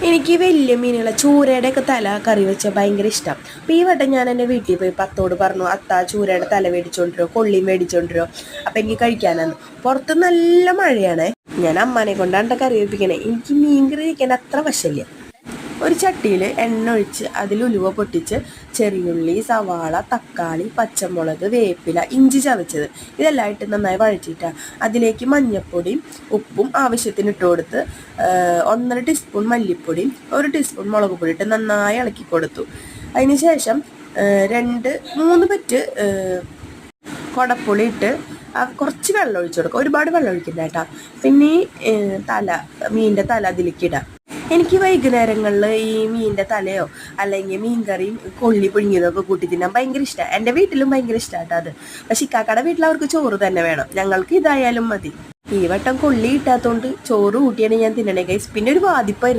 എനിക്ക് വലിയ മീനുകളെ ചൂരയുടെ ഒക്കെ തല കറി വെച്ചാൽ ഭയങ്കര ഇഷ്ടം. അപ്പം ഈ വട്ടം ഞാൻ എൻ്റെ വീട്ടിൽ പോയി പത്തോട് പറഞ്ഞു, അത്താ ചൂരയുടെ തല മേടിച്ചോണ്ടിരോ, കൊള്ളിയും മേടിച്ചോണ്ടിരോ, അപ്പം എനിക്ക് കഴിക്കാനാണ്. പുറത്ത് നല്ല മഴയാണ്. ഞാൻ അമ്മാനെ കൊണ്ടാണ് കറി വെപ്പിക്കണേ. എനിക്ക് മീൻ കറി വയ്ക്കാൻ അത്ര വശമില്ല. ഒരു ചട്ടിയിൽ എണ്ണ ഒഴിച്ച് അതിൽ ഉലുവ പൊട്ടിച്ച് ചെറിയുള്ളി, സവാള, തക്കാളി, പച്ചമുളക്, വേപ്പില, ഇഞ്ചി ചതച്ചത് ഇതെല്ലാം ഇട്ട് നന്നായി വഴറ്റിയിട്ടാണ് അതിലേക്ക് മഞ്ഞൾപ്പൊടിയും ഉപ്പും ആവശ്യത്തിന് ഇട്ട് കൊടുത്ത് 1.5 ടീസ്പൂൺ മല്ലിപ്പൊടിയും 1 ടീസ്പൂൺ മുളക് പൊടി ഇട്ട് നന്നായി ഇളക്കി കൊടുത്തു. അതിന് ശേഷം 2-3 പറ്റ് കുടപ്പുളി ഇട്ട് കുറച്ച് വെള്ളം ഒഴിച്ചു കൊടുക്കുക. ഒരുപാട് വെള്ളം ഒഴിക്കണ്ട കേട്ടോ. പിന്നെ മീനിൻ്റെ തല അതിലേക്ക് ഇടാം. എനിക്ക് വൈകുന്നേരങ്ങളിൽ ഈ മീനിൻ്റെ തലയോ അല്ലെങ്കിൽ മീൻ കറിയും കൊള്ളി പുഴുങ്ങിയതൊക്കെ കൂട്ടി തിന്നാൻ ഭയങ്കര ഇഷ്ടമാണ്. എൻ്റെ വീട്ടിലും ഭയങ്കര ഇഷ്ടമാട്ടോ അത്. പക്ഷെ ഇക്കാക്കയുടെ വീട്ടിൽ അവർക്ക് ചോറ് തന്നെ വേണം. ഞങ്ങൾക്ക് ഇതായാലും മതി. ഈ വട്ടം കൊള്ളി കിട്ടാത്തതുകൊണ്ട് ചോറ് കൂട്ടിയാണ് ഞാൻ തിന്നണേ ഗൈസ്. പിന്നെ ഒരു വാദിപ്പായിരുന്നു.